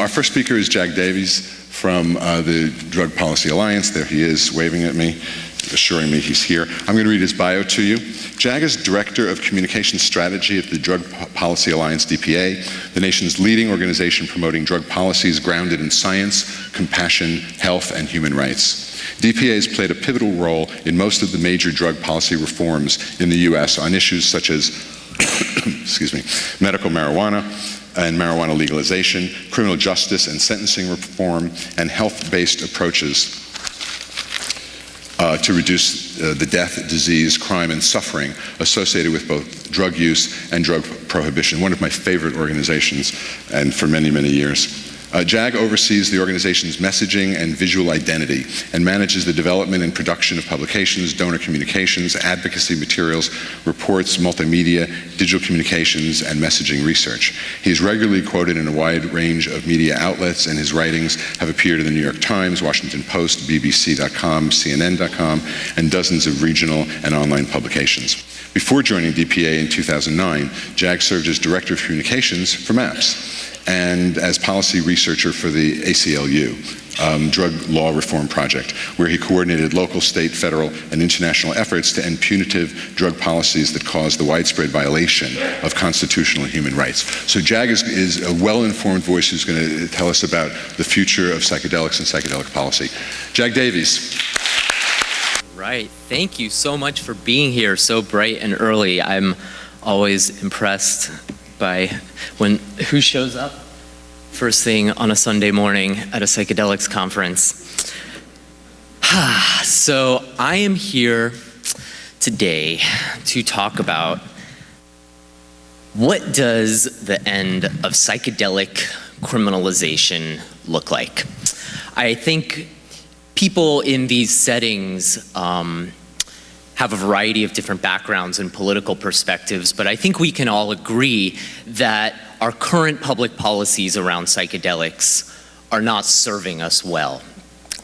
Our first speaker is Jag Davies from the Drug Policy Alliance. There he is, waving at me, assuring me he's here. I'm going to read his bio to you. Jag is Director of Communication Strategy at the Drug Policy Alliance, DPA, the nation's leading organization promoting drug policies grounded in science, compassion, health, and human rights. DPA has played a pivotal role in most of the major drug policy reforms in the U.S. on issues such as excuse me, medical marijuana and marijuana legalization, criminal justice and sentencing reform, and health-based approaches to reduce the death, disease, crime, and suffering associated with both drug use and drug prohibition. One of my favorite organizations, and for many, many years. JAG oversees the organization's messaging and visual identity and manages the development and production of publications, donor communications, advocacy materials, reports, multimedia, digital communications, and messaging research. He is regularly quoted in a wide range of media outlets, and his writings have appeared in the New York Times, Washington Post, BBC.com, CNN.com, and dozens of regional and online publications. Before joining DPA in 2009, JAG served as Director of Communications for MAPS and as policy researcher for the ACLU, Drug Law Reform Project, where he coordinated local, state, federal, and international efforts to end punitive drug policies that cause the widespread violation of constitutional and human rights. So Jag is a well-informed voice who's going to tell us about the future of psychedelics and psychedelic policy. Jag Davies. Right, thank you so much for being here so bright and early. I'm always impressed by who shows up first thing on a Sunday morning at a psychedelics conference. So I am here today to talk about what does the end of psychedelic criminalization look like. I think people in these settings have a variety of different backgrounds and political perspectives, but I think we can all agree that our current public policies around psychedelics are not serving us well,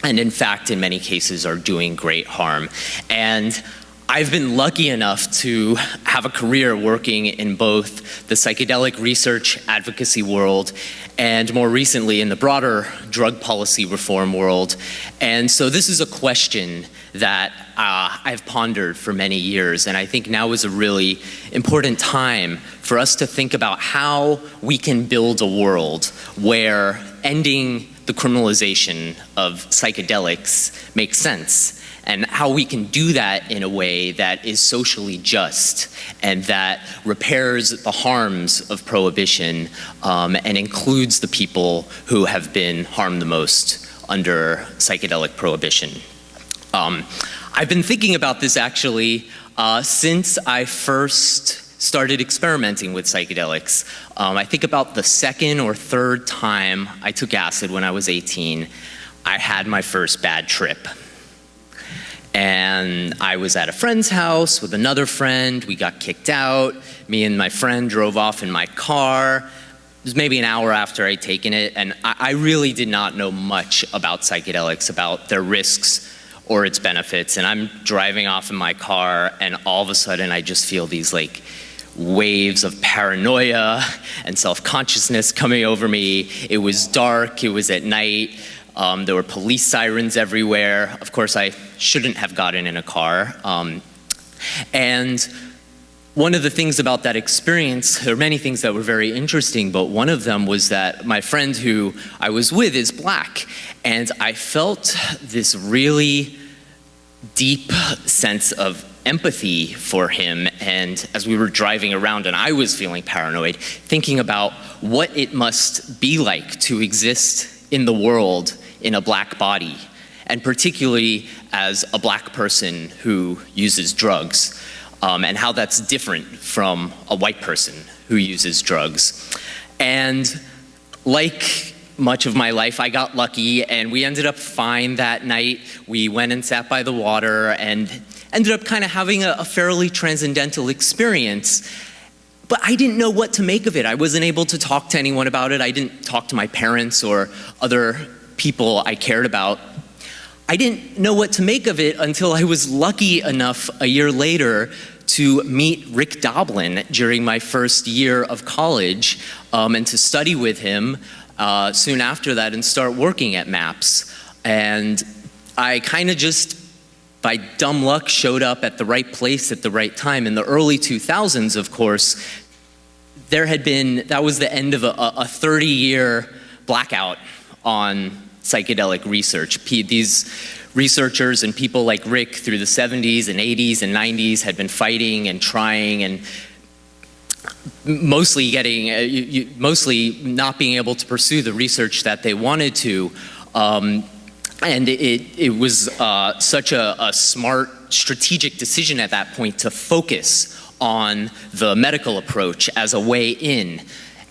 and in fact, in many cases, are doing great harm. And I've been lucky enough to have a career working in both the psychedelic research advocacy world and more recently in the broader drug policy reform world. And so this is a question that I've pondered for many years, and I think now is a really important time for us to think about how we can build a world where ending the criminalization of psychedelics makes sense, and how we can do that in a way that is socially just and that repairs the harms of prohibition and includes the people who have been harmed the most under psychedelic prohibition. I've been thinking about this actually since I first started experimenting with psychedelics. I think about the second or third time I took acid when I was 18, I had my first bad trip. And I was at a friend's house with another friend. We got kicked out. Me and my friend drove off in my car. It was maybe an hour after I'd taken it, and I really did not know much about psychedelics, about their risks or its benefits. And I'm driving off in my car, and all of a sudden I just feel these like waves of paranoia and self-consciousness coming over me. It was dark, it was at night. There were police sirens everywhere. Of course, I shouldn't have gotten in a car. And one of the things about that experience, there are many things that were very interesting, but one of them was that my friend who I was with is Black. And I felt this really deep sense of empathy for him. And as we were driving around and I was feeling paranoid, thinking about what it must be like to exist in the world in a Black body, and particularly as a Black person who uses drugs, and how that's different from a white person who uses drugs. And like much of my life, I got lucky, and we ended up fine that night. We went and sat by the water and ended up kind of having a fairly transcendental experience. But I didn't know what to make of it. I wasn't able to talk to anyone about it. I didn't talk to my parents or other people I cared about. I didn't know what to make of it until I was lucky enough a year later to meet Rick Doblin during my first year of college and to study with him soon after that and start working at MAPS. And I kind of just, by dumb luck, showed up at the right place at the right time. In the early 2000s, of course, that was the end of a 30-year blackout on psychedelic research. These researchers and people like Rick through the 70s and 80s and 90s had been fighting and trying and mostly not being able to pursue the research that they wanted to. And it was such a smart, strategic decision at that point to focus on the medical approach as a way in.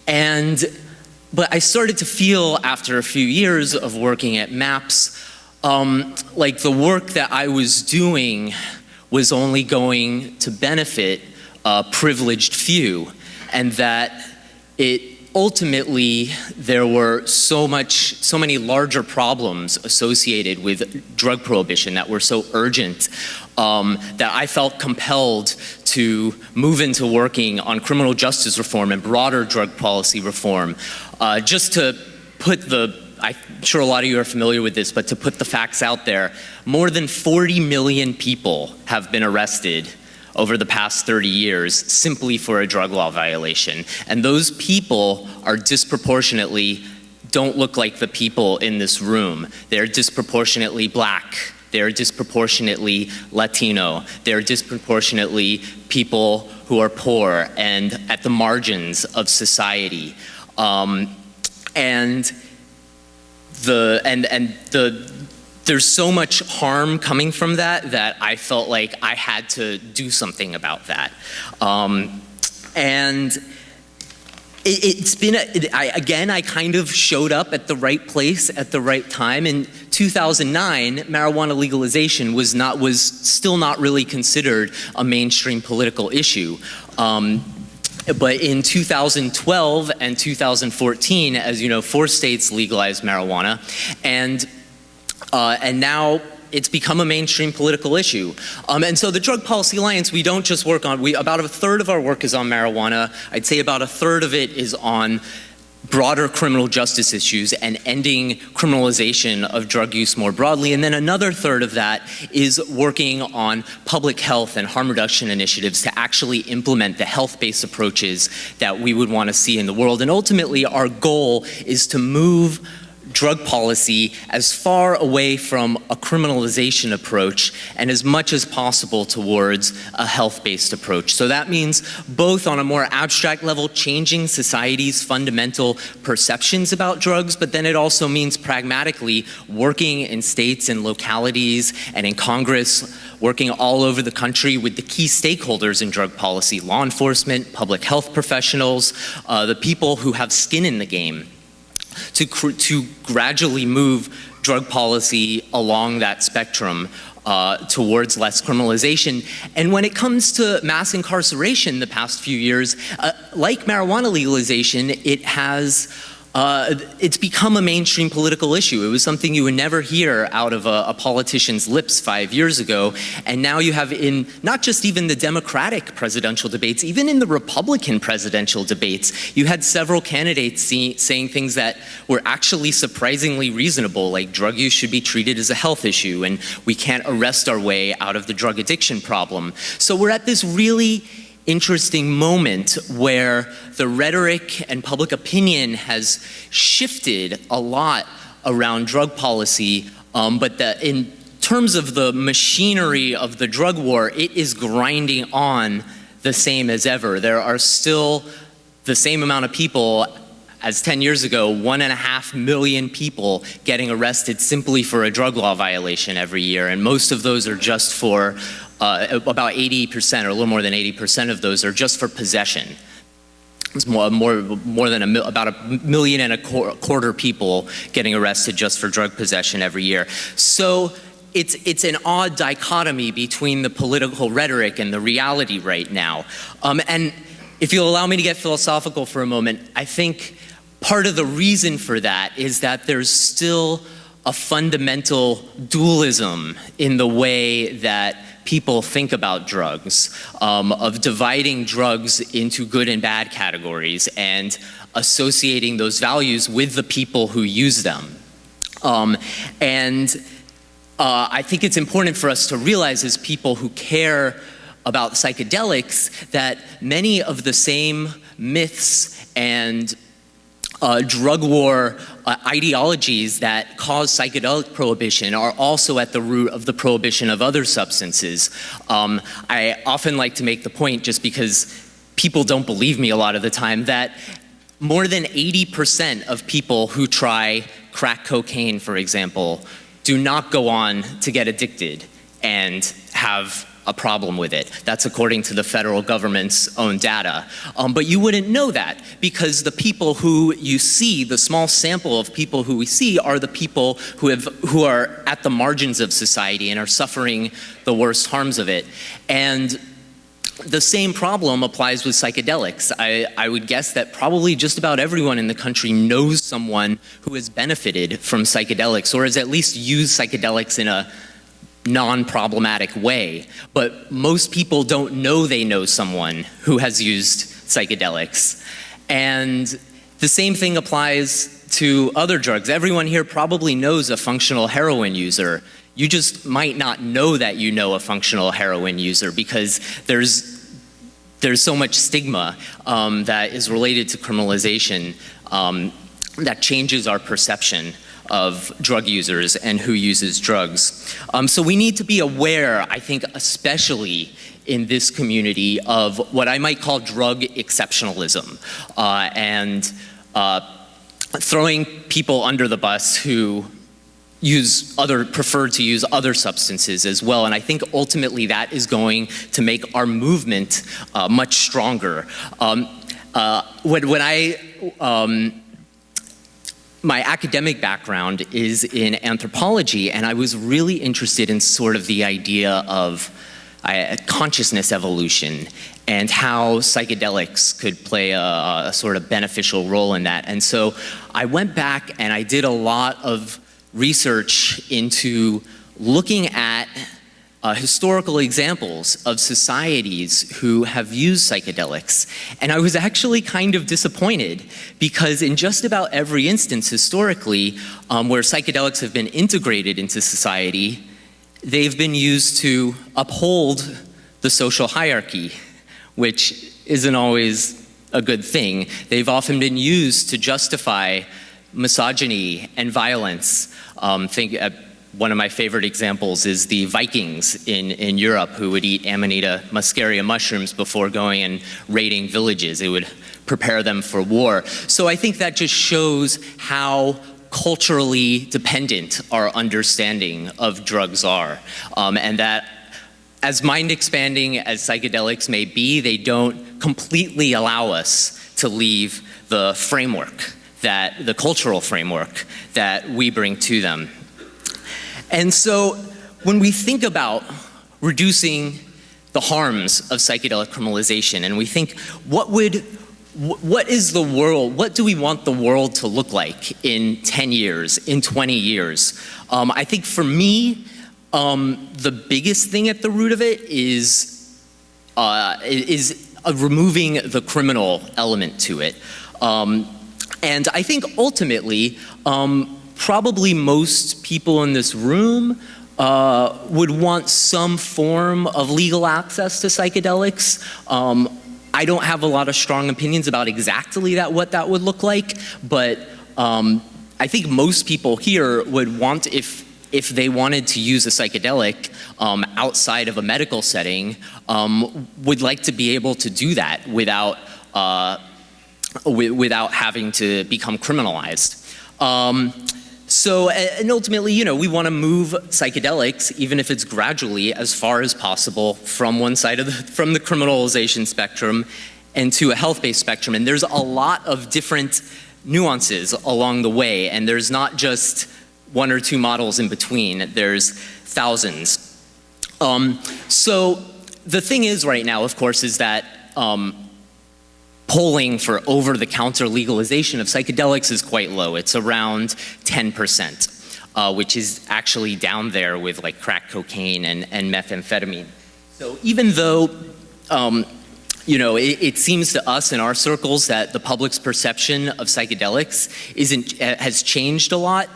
But I started to feel, after a few years of working at MAPS, like the work that I was doing was only going to benefit a privileged few, and that ultimately there were so many larger problems associated with drug prohibition that were so urgent that I felt compelled to move into working on criminal justice reform and broader drug policy reform. Just to put I'm sure a lot of you are familiar with this, but to put the facts out there, more than 40 million people have been arrested over the past 30 years simply for a drug law violation. And those people are don't look like the people in this room. They're disproportionately Black. They're disproportionately Latino. They're disproportionately people who are poor and at the margins of society. There's so much harm coming from that I felt like I had to do something about that. I kind of showed up at the right place at the right time. In 2009, marijuana legalization was still not really considered a mainstream political issue. But in 2012 and 2014, as you know, 4 states legalized marijuana, and now it's become a mainstream political issue. And so the Drug Policy Alliance, we don't just work on, about a third of our work is on marijuana. I'd say about a third of it is on broader criminal justice issues and ending criminalization of drug use more broadly. And then another third of that is working on public health and harm reduction initiatives to actually implement the health-based approaches that we would want to see in the world. And ultimately, our goal is to move drug policy as far away from a criminalization approach and as much as possible towards a health-based approach. So that means both on a more abstract level, changing society's fundamental perceptions about drugs, but then it also means pragmatically working in states and localities and in Congress, working all over the country with the key stakeholders in drug policy, law enforcement, public health professionals, the people who have skin in the game, to gradually move drug policy along that spectrum towards less criminalization. And when it comes to mass incarceration the past few years, like marijuana legalization, it's become a mainstream political issue. It was something you would never hear out of a politician's lips 5 years ago. And now you have in not just even the Democratic presidential debates, even in the Republican presidential debates, you had several candidates saying things that were actually surprisingly reasonable, like drug use should be treated as a health issue and we can't arrest our way out of the drug addiction problem. So we're at this really interesting moment where the rhetoric and public opinion has shifted a lot around drug policy, but in terms of the machinery of the drug war, it is grinding on the same as ever. There are still the same amount of people as 10 years ago, 1.5 million people getting arrested simply for a drug law violation every year, and most of those are just for about 80%, or a little more than 80% of those are just for possession. It's more than about 1.25 million people getting arrested just for drug possession every year. So it's an odd dichotomy between the political rhetoric and the reality right now. And if you'll allow me to get philosophical for a moment, I think part of the reason for that is that there's still a fundamental dualism in the way that people think about drugs, of dividing drugs into good and bad categories, and associating those values with the people who use them. I think it's important for us to realize as people who care about psychedelics that many of the same myths and drug war ideologies that cause psychedelic prohibition are also at the root of the prohibition of other substances. I often like to make the point, just because people don't believe me a lot of the time, that more than 80% of people who try crack cocaine, for example, do not go on to get addicted and have a problem with it. That's according to the federal government's own data. But you wouldn't know that, because the people who you see, the small sample of people who we see, are the people who are at the margins of society and are suffering the worst harms of it. And the same problem applies with psychedelics. I would guess that probably just about everyone in the country knows someone who has benefited from psychedelics, or has at least used psychedelics in a non-problematic way. But most people don't know they know someone who has used psychedelics. And the same thing applies to other drugs. Everyone here probably knows a functional heroin user. You just might not know that you know a functional heroin user, because there's so much stigma that is related to criminalization that changes our perception of drug users and who uses drugs. So we need to be aware, I think, especially in this community, of what I might call drug exceptionalism, and throwing people under the bus who prefer to use other substances as well. And I think ultimately that is going to make our movement much stronger. My academic background is in anthropology, and I was really interested in sort of the idea of consciousness evolution and how psychedelics could play a sort of beneficial role in that. And so I went back and I did a lot of research into looking at historical examples of societies who have used psychedelics. And I was actually kind of disappointed, because in just about every instance historically where psychedelics have been integrated into society, they've been used to uphold the social hierarchy, which isn't always a good thing. They've often been used to justify misogyny and violence. One of my favorite examples is the Vikings in Europe, who would eat Amanita muscaria mushrooms before going and raiding villages. It would prepare them for war. So I think that just shows how culturally dependent our understanding of drugs are. And that as mind-expanding as psychedelics may be, they don't completely allow us to leave the framework, the cultural framework that we bring to them. And so when we think about reducing the harms of psychedelic criminalization, and we think, what is the world, what do we want the world to look like in 10 years, in 20 years? I think for me, the biggest thing at the root of it is removing the criminal element to it. And I think ultimately, probably most people in this room would want some form of legal access to psychedelics. I don't have a lot of strong opinions about exactly what that would look like, but I think most people here would want, if they wanted to use a psychedelic outside of a medical setting, would like to be able to do that without having to become criminalized. And ultimately, we want to move psychedelics, even if it's gradually, as far as possible from one side from the criminalization spectrum and to a health-based spectrum. And there's a lot of different nuances along the way, and there's not just one or two models in between. There's thousands. So the thing is right now, of course, is that polling for over-the-counter legalization of psychedelics is quite low. It's around 10%, which is actually down there with like crack cocaine and methamphetamine. So even though it seems to us in our circles that the public's perception of psychedelics has changed a lot.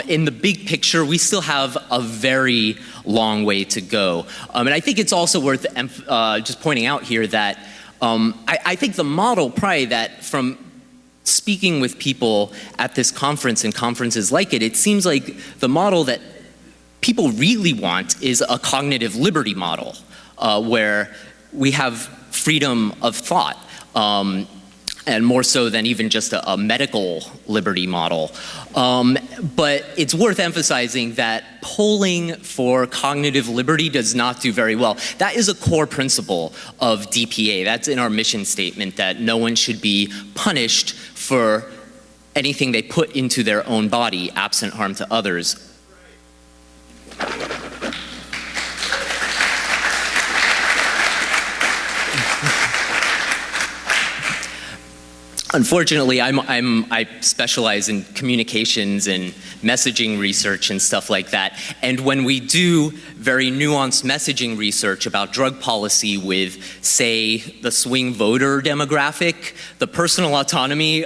In the big picture, we still have a very long way to go. And I think it's also worth just pointing out here that I think the model, probably that from speaking with people at this conference and conferences like it, it seems like the model that people really want is a cognitive liberty model, where we have freedom of thought, and more so than even just a medical liberty model. But it's worth emphasizing that polling for cognitive liberty does not do very well. That is a core principle of DPA. That's in our mission statement, that no one should be punished for anything they put into their own body, absent harm to others. Unfortunately, I specialize in communications and messaging research and stuff like that. And when we do very nuanced messaging research about drug policy with, say, the swing voter demographic, the personal autonomy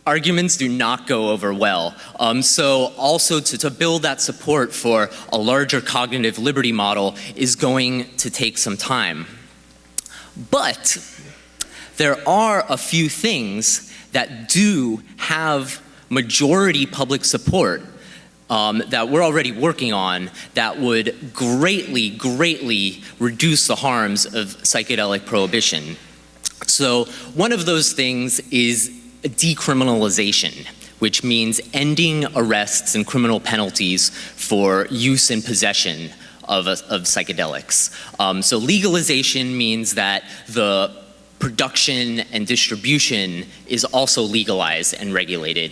arguments do not go over well. So also to build that support for a larger cognitive liberty model is going to take some time. But there are a few things that do have majority public support that we're already working on that would greatly, greatly reduce the harms of psychedelic prohibition. So one of those things is decriminalization, which means ending arrests and criminal penalties for use and possession of psychedelics. So legalization means that the production and distribution is also legalized and regulated.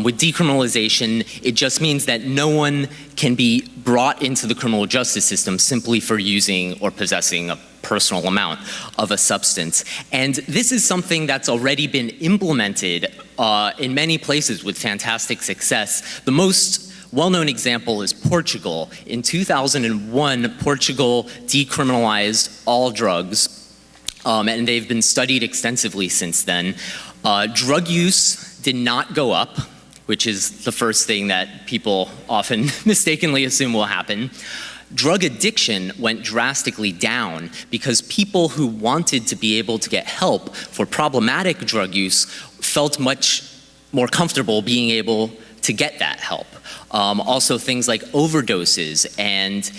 With decriminalization, it just means that no one can be brought into the criminal justice system simply for using or possessing a personal amount of a substance. And this is something that's already been implemented in many places with fantastic success. The most well-known example is Portugal. In 2001, Portugal decriminalized all drugs, and they've been studied extensively since then. Drug use did not go up, which is the first thing that people often mistakenly assume will happen. Drug addiction went drastically down because people who wanted to be able to get help for problematic drug use felt much more comfortable being able to get that help. Also things like overdoses and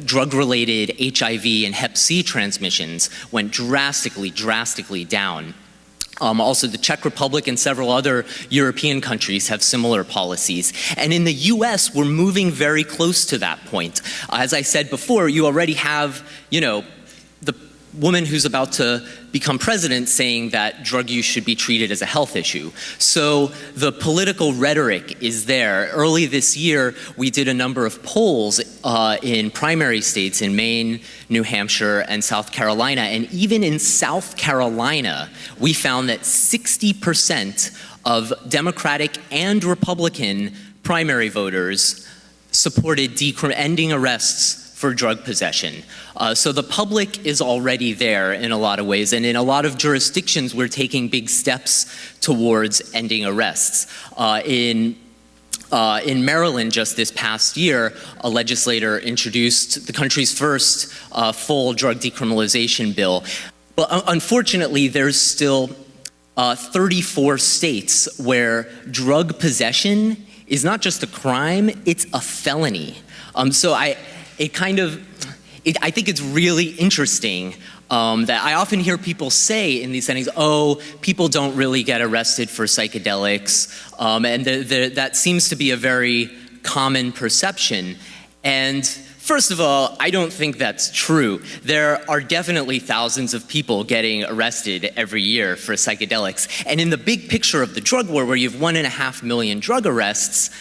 drug-related HIV and Hep C transmissions went drastically, drastically down. Also, the Czech Republic and several other European countries have similar policies. And in the US, we're moving very close to that point. As I said before, you already have, the woman who's about to become president saying that drug use should be treated as a health issue. So the political rhetoric is there. Early this year, we did a number of polls in primary states in Maine, New Hampshire, and South Carolina. And even in South Carolina, we found that 60% of Democratic and Republican primary voters supported ending arrests for drug possession. So the public is already there in a lot of ways, and in a lot of jurisdictions we're taking big steps towards ending arrests. In Maryland just this past year, a legislator introduced the country's first full drug decriminalization bill. But unfortunately, there's still 34 states where drug possession is not just a crime, it's a felony. I think it's really interesting that I often hear people say in these settings, oh, people don't really get arrested for psychedelics, and that seems to be a very common perception. And first of all, I don't think that's true. There are definitely thousands of people getting arrested every year for psychedelics. And in the big picture of the drug war, where you have 1.5 million drug arrests,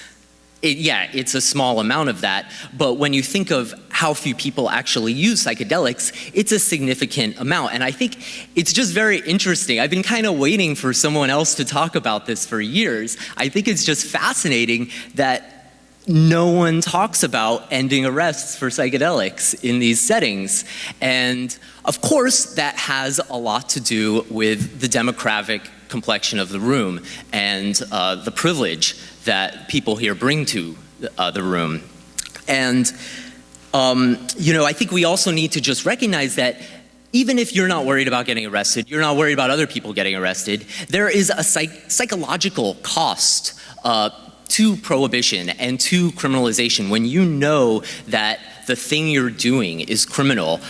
it's a small amount of that, but when you think of how few people actually use psychedelics, it's a significant amount. And I think it's just very interesting. I've been kind of waiting for someone else to talk about this for years. I think it's just fascinating that no one talks about ending arrests for psychedelics in these settings. And of course, that has a lot to do with the demographic complexion of the room and the privilege that people here bring to the room. And, I think we also need to just recognize that even if you're not worried about getting arrested, you're not worried about other people getting arrested, there is a psychological cost to prohibition and to criminalization. When you know that the thing you're doing is criminal,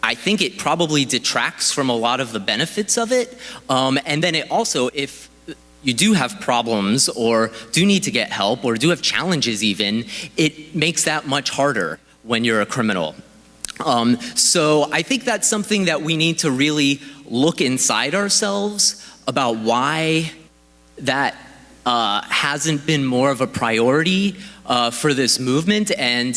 I think it probably detracts from a lot of the benefits of it. And then it also, if you do have problems or do need to get help or do have challenges even, it makes that much harder when you're a criminal. So I think that's something that we need to really look inside ourselves about why that hasn't been more of a priority for this movement, and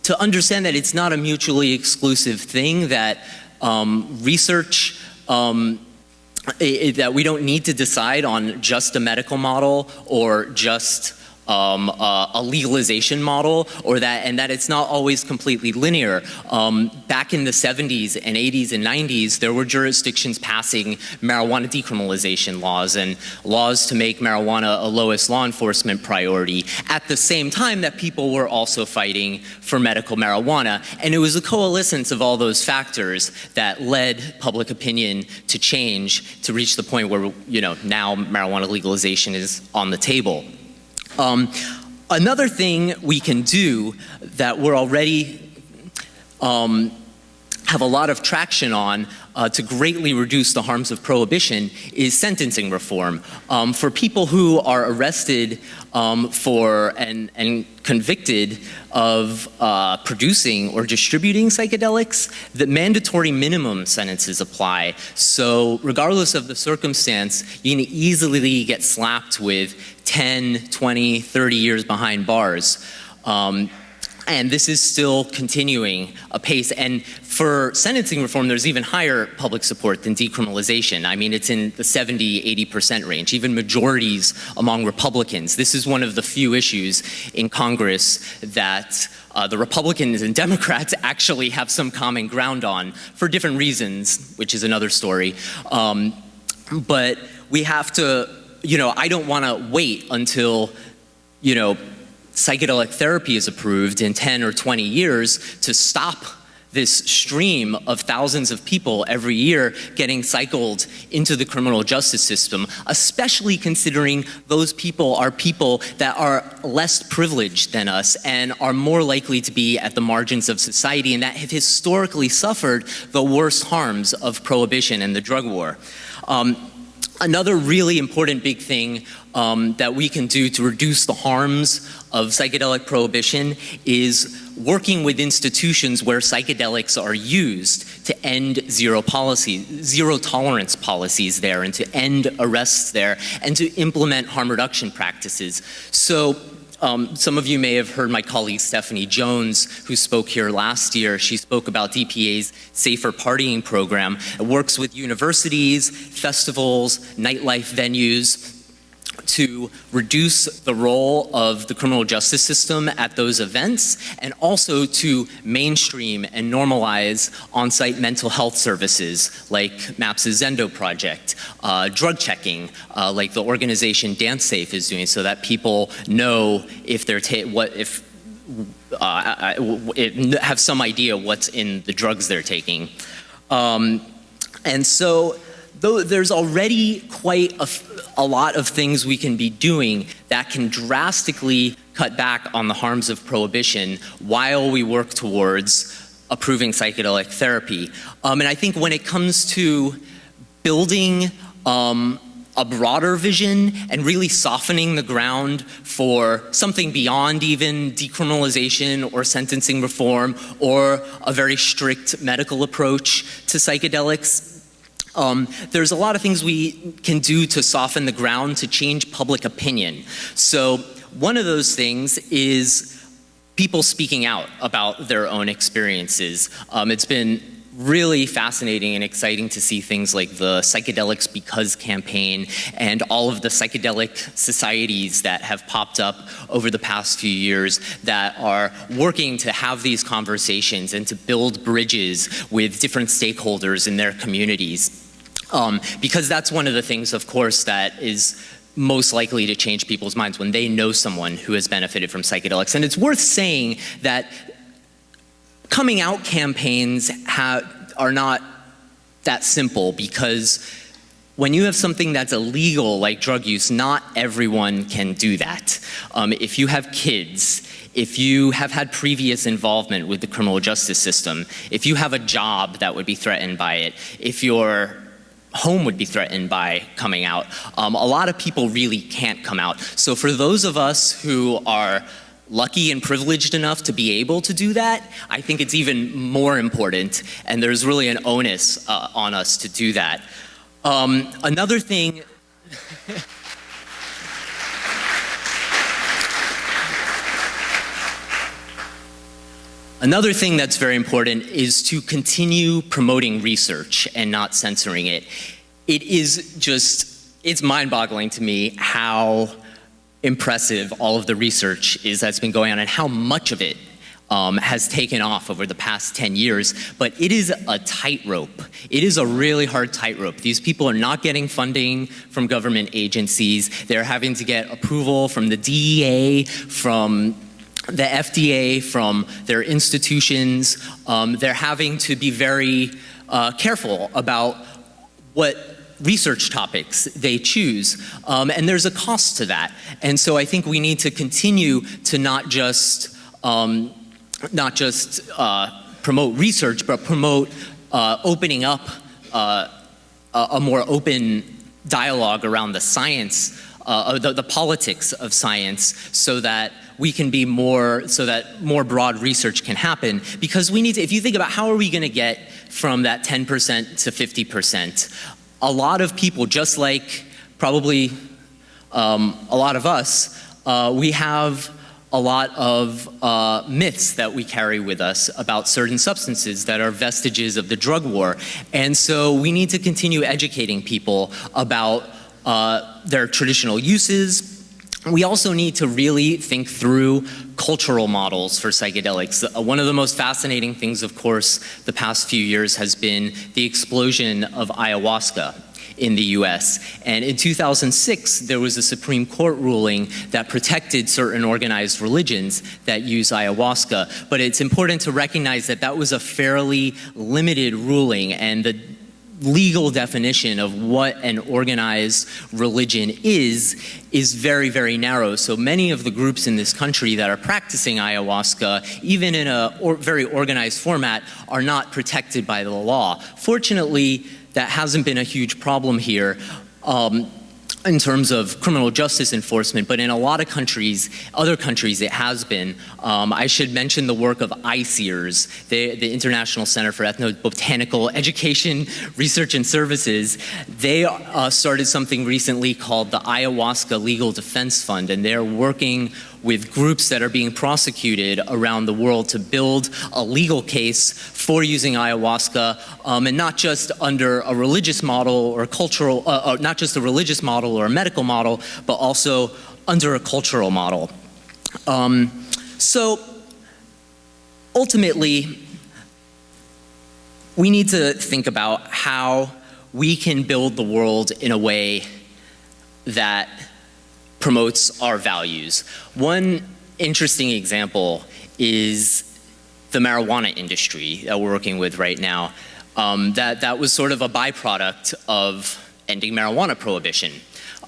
to understand that it's not a mutually exclusive thing, that research, that we don't need to decide on just a medical model or just a legalization model, and that it's not always completely linear. Back in the 70s and 80s and 90s, there were jurisdictions passing marijuana decriminalization laws and laws to make marijuana a lowest law enforcement priority at the same time that people were also fighting for medical marijuana. And it was a coalescence of all those factors that led public opinion to change to reach the point where, now marijuana legalization is on the table. Another thing we can do that we're already have a lot of traction on to greatly reduce the harms of prohibition is sentencing reform. For people who are arrested for and convicted of producing or distributing psychedelics, the mandatory minimum sentences apply. So regardless of the circumstance, you can easily get slapped with 10, 20, 30 years behind bars. And this is still continuing apace. And for sentencing reform, there's even higher public support than decriminalization. I mean, it's in the 70, 80% range, even majorities among Republicans. This is one of the few issues in Congress that the Republicans and Democrats actually have some common ground on for different reasons, which is another story. But we have to, I don't want to wait until, psychedelic therapy is approved in 10 or 20 years to stop this stream of thousands of people every year getting cycled into the criminal justice system, especially considering those people are people that are less privileged than us and are more likely to be at the margins of society and that have historically suffered the worst harms of prohibition and the drug war. Another really important big thing that we can do to reduce the harms of psychedelic prohibition is working with institutions where psychedelics are used to end zero tolerance policies there and to end arrests there and to implement harm reduction practices. So some of you may have heard my colleague Stephanie Jones, who spoke here last year. She spoke about DPA's Safer Partying program. It works with universities, festivals, nightlife venues to reduce the role of the criminal justice system at those events and also to mainstream and normalize on-site mental health services like MAPS' Zendo project, drug checking like the organization Dance Safe is doing so that people know if they're have some idea what's in the drugs they're taking. And so though there's already quite a lot of things we can be doing that can drastically cut back on the harms of prohibition while we work towards approving psychedelic therapy. And I think when it comes to building a broader vision and really softening the ground for something beyond even decriminalization or sentencing reform or a very strict medical approach to psychedelics, there's a lot of things we can do to soften the ground to change public opinion. So one of those things is people speaking out about their own experiences. It's been really fascinating and exciting to see things like the Psychedelics Because campaign and all of the psychedelic societies that have popped up over the past few years that are working to have these conversations and to build bridges with different stakeholders in their communities. Because that's one of the things, of course, that is most likely to change people's minds when they know someone who has benefited from psychedelics. And it's worth saying that coming out campaigns are not that simple, because when you have something that's illegal like drug use, not everyone can do that. If you have kids, if you have had previous involvement with the criminal justice system, if you have a job that would be threatened by it, if your home would be threatened by coming out, a lot of people really can't come out. So for those of us who are lucky and privileged enough to be able to do that, I think it's even more important, and there's really an onus on us to do that. Another thing Another thing that's very important is to continue promoting research and not censoring it. It's mind-boggling to me how impressive all of the research is that's been going on and how much of it has taken off over the past 10 years, but it is a tightrope. It is a really hard tightrope. These people are not getting funding from government agencies. They're having to get approval from the DEA, from the FDA, from their institutions. They're having to be very careful about what research topics they choose, and there's a cost to that. And so I think we need to continue to not just promote research, but promote opening up a more open dialogue around the science, the politics of science, so that we can be more broad research can happen. Because we need to, if you think about how are we going to get from that 10% to 50%, a lot of people, just like probably a lot of us, we have a lot of myths that we carry with us about certain substances that are vestiges of the drug war. And so we need to continue educating people about their traditional uses. We also need to really think through cultural models for psychedelics. One of the most fascinating things, of course, the past few years has been the explosion of ayahuasca in the US. And in 2006, there was a Supreme Court ruling that protected certain organized religions that use ayahuasca. But it's important to recognize that that was a fairly limited ruling, and the legal definition of what an organized religion is very, very narrow. So many of the groups in this country that are practicing ayahuasca, even in a very organized format, are not protected by the law. Fortunately, that hasn't been a huge problem here in terms of criminal justice enforcement, but in a lot of countries, other countries, it has been. I should mention the work of ICEERS, the International Center for Ethnobotanical Education, Research and Services. They started something recently called the Ayahuasca Legal Defense Fund, and they're working with groups that are being prosecuted around the world to build a legal case for using ayahuasca, and not just under a religious model or cultural, not just a religious model or a medical model, but also under a cultural model. So ultimately, we need to think about how we can build the world in a way that promotes our values. One interesting example is the marijuana industry that we're working with right now. That was sort of a byproduct of ending marijuana prohibition.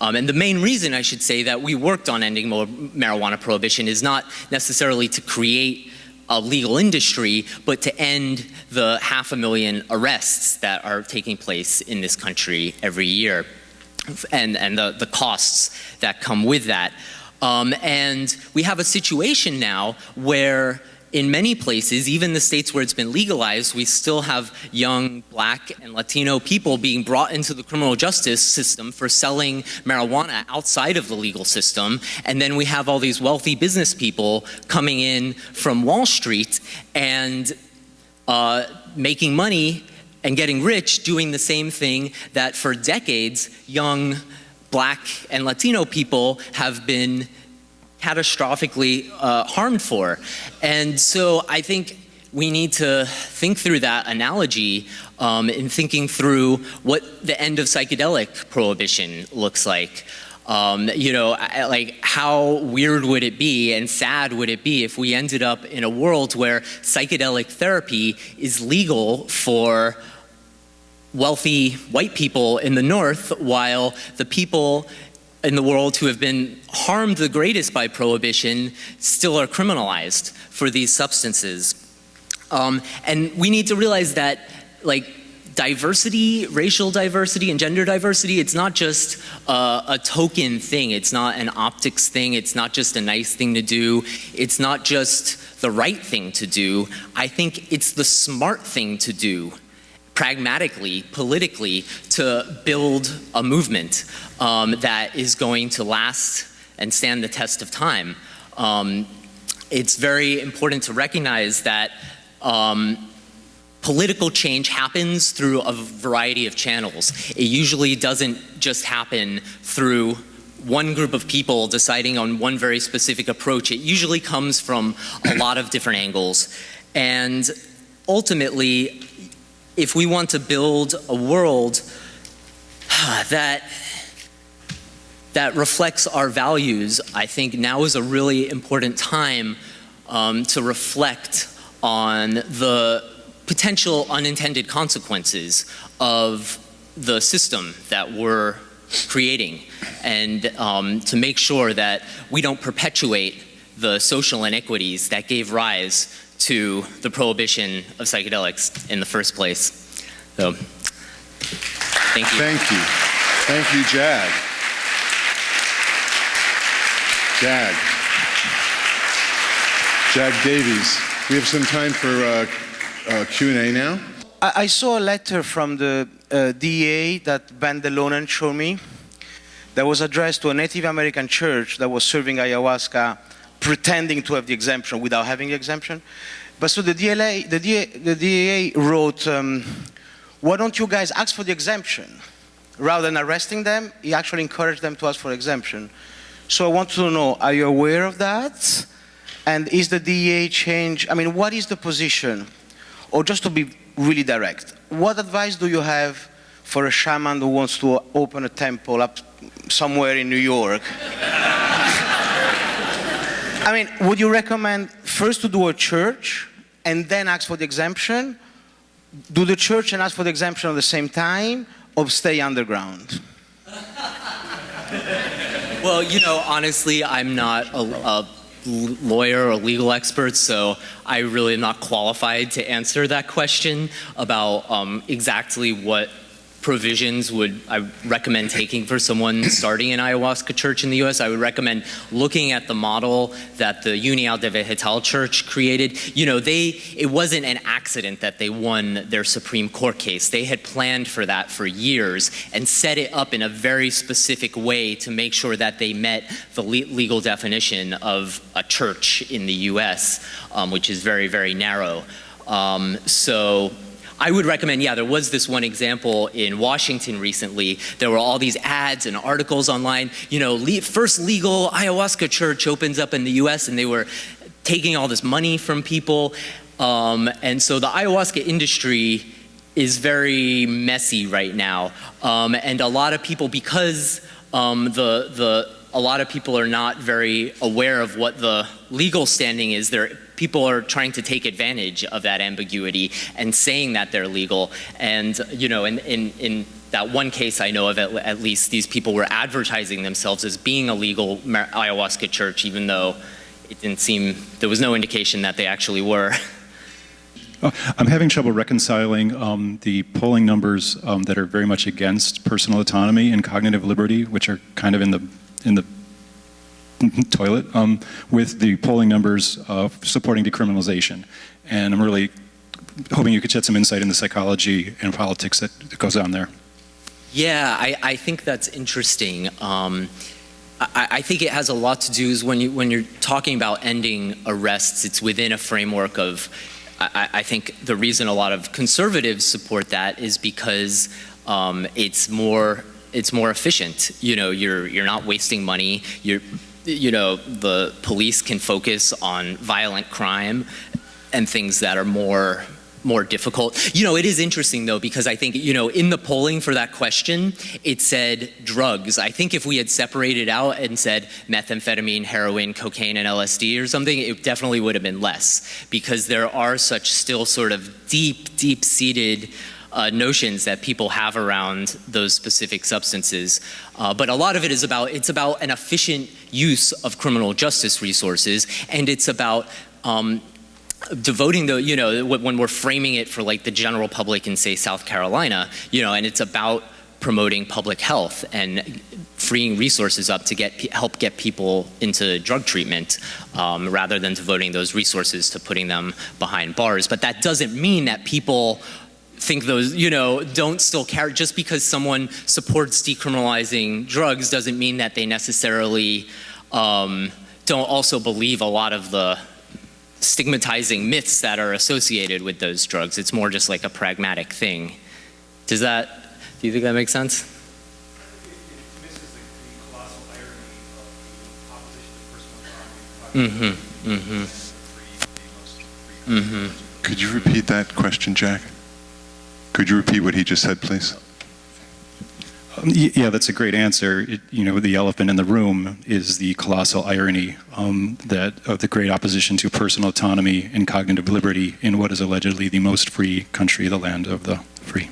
And the main reason, I should say, that we worked on ending marijuana prohibition is not necessarily to create a legal industry, but to end the 500,000 arrests that are taking place in this country every year, and the costs that come with that. And we have a situation now where in many places, even the states where it's been legalized, we still have young Black and Latino people being brought into the criminal justice system for selling marijuana outside of the legal system. And then we have all these wealthy business people coming in from Wall Street and making money and getting rich doing the same thing that for decades young Black and Latino people have been catastrophically harmed for. And so I think we need to think through that analogy in thinking through what the end of psychedelic prohibition looks like. Like how weird would it be and sad would it be if we ended up in a world where psychedelic therapy is legal for wealthy white people in the North, while the people in the world who have been harmed the greatest by prohibition still are criminalized for these substances. And we need to realize that, like, diversity, racial diversity and gender diversity, it's not just a token thing, it's not an optics thing, it's not just a nice thing to do, it's not just the right thing to do. I think it's the smart thing to do, pragmatically, politically, to build a movement that is going to last and stand the test of time. It's very important to recognize that political change happens through a variety of channels. It usually doesn't just happen through one group of people deciding on one very specific approach. It usually comes from a lot of different angles. And ultimately, if we want to build a world that reflects our values, I think now is a really important time to reflect on the potential unintended consequences of the system that we're creating, and to make sure that we don't perpetuate the social inequities that gave rise to the prohibition of psychedelics in the first place. So, thank you. Thank you. Thank you, Jag. Jag Davies. We have some time for Q&A now. I saw a letter from the DEA that Ben Delonen showed me that was addressed to a Native American church that was serving ayahuasca, pretending to have the exemption without having the exemption. But so the DEA wrote, why don't you guys ask for the exemption? Rather than arresting them, he actually encouraged them to ask for exemption. So I want to know, are you aware of that? And is the DEA change, I mean, what is the position? Or just to be really direct, what advice do you have for a shaman who wants to open a temple up somewhere in New York? I mean, would you recommend first to do a church and then ask for the exemption? Do the church and ask for the exemption at the same time, or stay underground? Well, you know, honestly, I'm not a lawyer or legal expert, so I really am not qualified to answer that question about exactly what provisions would I recommend taking for someone starting an ayahuasca church in the US. I would recommend looking at the model that the Neal de Vegetal Church created. You know, it wasn't an accident that they won their Supreme Court case. They had planned for that for years and set it up in a very specific way to make sure that they met the legal definition of a church in the US, which is very, very narrow. So I would recommend, yeah, there was this one example in Washington recently. There were all these ads and articles online, you know, first legal ayahuasca church opens up in the US, and they were taking all this money from people. And so the ayahuasca industry is very messy right now. And a lot of people, because a lot of people are not very aware of what the legal standing is, people are trying to take advantage of that ambiguity and saying that they're legal. And, you know, in that one case I know of, at least, these people were advertising themselves as being a legal ayahuasca church, even though it didn't seem, there was no indication that they actually were. I'm having trouble reconciling the polling numbers that are very much against personal autonomy and cognitive liberty, which are kind of in the toilet, with the polling numbers supporting decriminalization. And I'm really hoping you could shed some insight into psychology and politics that goes on there. Yeah, I think that's interesting. I think it has a lot to do is when you're talking about ending arrests, it's within a framework of I think the reason a lot of conservatives support that is because it's more efficient. You know, you're not wasting money. You know, the police can focus on violent crime and things that are more difficult. You know, it is interesting though, because I think, you know, in the polling for that question, it said drugs. I think if we had separated out and said methamphetamine, heroin, cocaine, and LSD or something, it definitely would have been less, because there are such still sort of deep-seated notions that people have around those specific substances. But a lot of it is about an efficient use of criminal justice resources, and it's about devoting the, you know, when we're framing it for like the general public in, say, South Carolina, you know, and it's about promoting public health and freeing resources up to help get people into drug treatment, rather than devoting those resources to putting them behind bars. But that doesn't mean that people think those, you know, don't still carry. Just because someone supports decriminalizing drugs doesn't mean that they necessarily don't also believe a lot of the stigmatizing myths that are associated with those drugs. It's more just like a pragmatic thing. Do you think that makes sense? It misses the colossal irony of the opposition to personal autonomy. Could you repeat that question, Jack? Could you repeat what he just said, please? Yeah, that's a great answer. You know, the elephant in the room is the colossal irony that of the great opposition to personal autonomy and cognitive liberty in what is allegedly the most free country, the land of the free.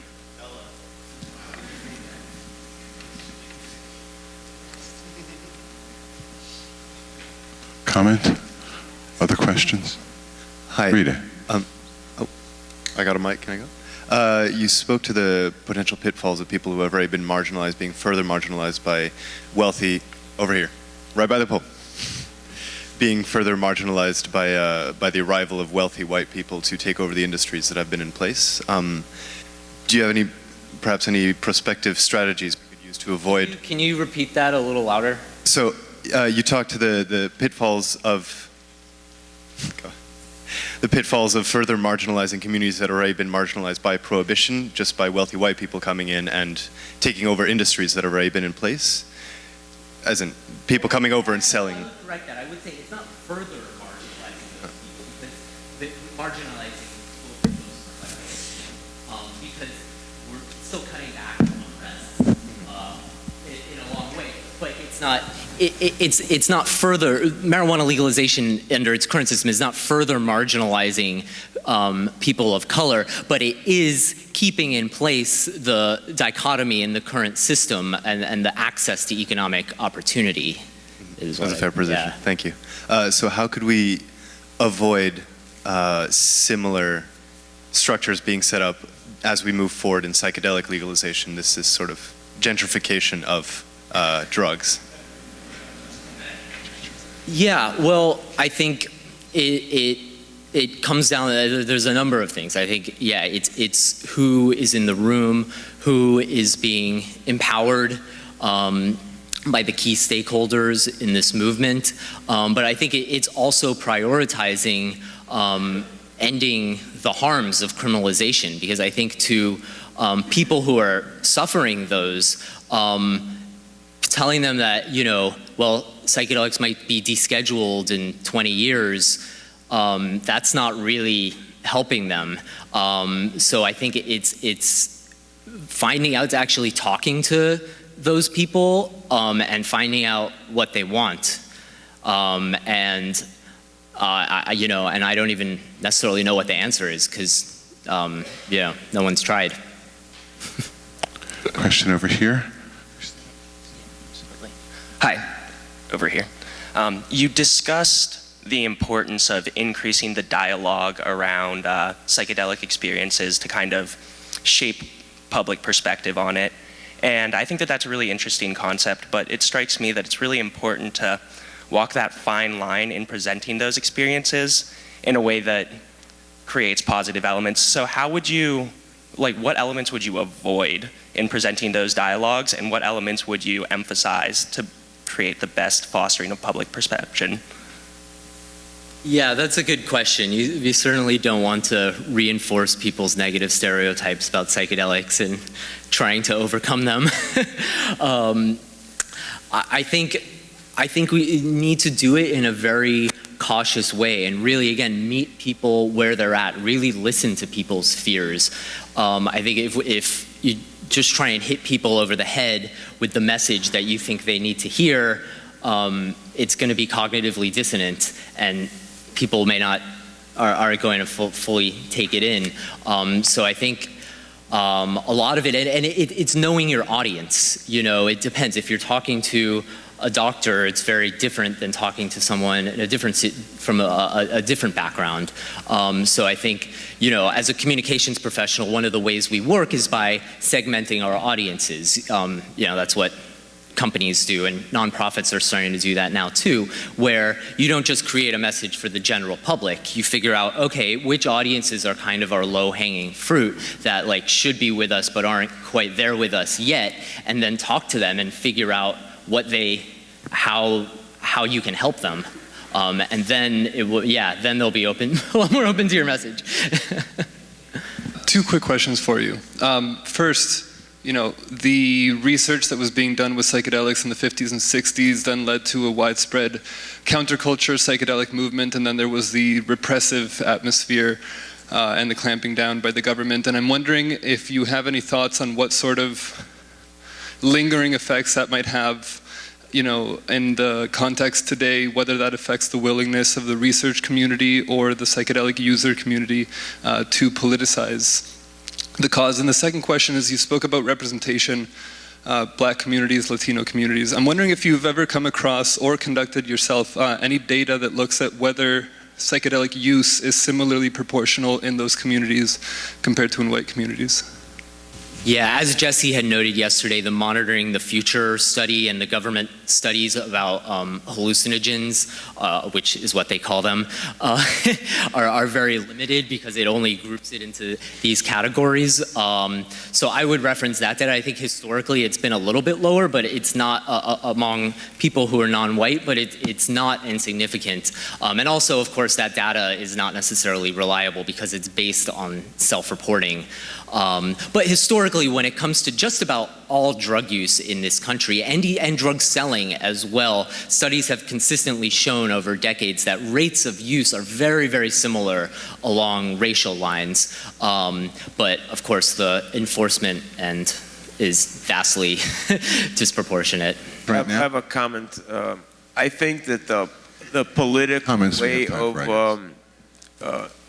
Comment? Other questions? Hi. Rita. I got a mic, can I go? You spoke to the potential pitfalls of people who have already been marginalized, being further marginalized by wealthy, over here, right by the Pope, being further marginalized by the arrival of wealthy white people to take over the industries that have been in place. Do you have perhaps any prospective strategies we could use to avoid? Can you repeat that a little louder? So you talked to the pitfalls of further marginalizing communities that have already been marginalized by prohibition, just by wealthy white people coming in and taking over industries that have already been in place, as in people coming over and selling. I would correct that. I would say it's not further marginalizing those people, because marginalizing because we're still cutting back on arrests in a long way, but it's not. It's not further, marijuana legalization under its current system is not further marginalizing people of color, but it is keeping in place the dichotomy in the current system and the access to economic opportunity. That's a fair position. Yeah. Thank you. So how could we avoid similar structures being set up as we move forward in psychedelic legalization? This is sort of gentrification of drugs. Yeah, well, I think it comes down, there's a number of things. I think, yeah, it's who is in the room, who is being empowered by the key stakeholders in this movement. But I think it's also prioritizing ending the harms of criminalization, because I think to people who are suffering those, telling them that, you know, well, psychedelics might be descheduled in 20 years, that's not really helping them. So I think it's finding out, actually talking to those people and finding out what they want. And you know, and I don't even necessarily know what the answer is, because yeah, no one's tried. Question over here. Hi, over here. You discussed the importance of increasing the dialogue around psychedelic experiences to kind of shape public perspective on it. And I think that that's a really interesting concept, but it strikes me that it's really important to walk that fine line in presenting those experiences in a way that creates positive elements. So how would you, like, what elements would you avoid in presenting those dialogues, and what elements would you emphasize to create the best fostering of public perception? Yeah, that's a good question. You certainly don't want to reinforce people's negative stereotypes about psychedelics and trying to overcome them. I think we need to do it in a very cautious way and really, again, meet people where they're at, really listen to people's fears. I think if you just try and hit people over the head with the message that you think they need to hear, it's going to be cognitively dissonant, and people may not are going to fully take it in. So I think a lot of it, and it's knowing your audience. You know, it depends. If you're talking to a doctor, it's very different than talking to someone in from a different background. So I think, you know, as a communications professional, one of the ways we work is by segmenting our audiences. You know, that's what companies do, and nonprofits are starting to do that now too, where you don't just create a message for the general public. You figure out, okay, which audiences are kind of our low-hanging fruit that like should be with us but aren't quite there with us yet, and then talk to them and figure out what how you can help them, and then then they'll be open, a lot more open to your message. Two quick questions for you. First, you know, the research that was being done with psychedelics in the 50s and 60s then led to a widespread counterculture psychedelic movement, and then there was the repressive atmosphere and the clamping down by the government. And I'm wondering if you have any thoughts on what sort of lingering effects that might have, you know, in the context today, whether that affects the willingness of the research community or the psychedelic user community to politicize the cause. And the second question is, you spoke about representation, Black communities, Latino communities. I'm wondering if you've ever come across or conducted yourself any data that looks at whether psychedelic use is similarly proportional in those communities compared to in white communities. Yeah, as Jesse had noted yesterday, the Monitoring the Future study and the government studies about hallucinogens, which is what they call them, are very limited because it only groups it into these categories. So I would reference that data. I think historically it's been a little bit lower, but it's not among people who are non-white, but it's not insignificant. And also, of course, that data is not necessarily reliable because it's based on self-reporting. But historically, when it comes to just about all drug use in this country and drug selling as well, studies have consistently shown over decades that rates of use are very, very similar along racial lines. But of course, the enforcement is vastly disproportionate. I have a comment. I think that the political way of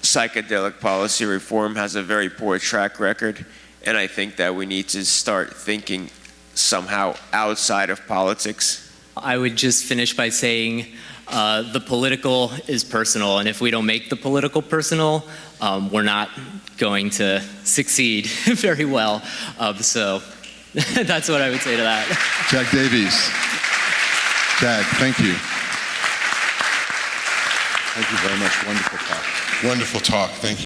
psychedelic policy reform has a very poor track record, and I think that we need to start thinking somehow outside of politics. I would just finish by saying the political is personal, and if we don't make the political personal, we're not going to succeed very well. So that's what I would say to that. Jag Davies. Jag, thank you. Thank you very much. Wonderful talk. Wonderful talk. Thank you.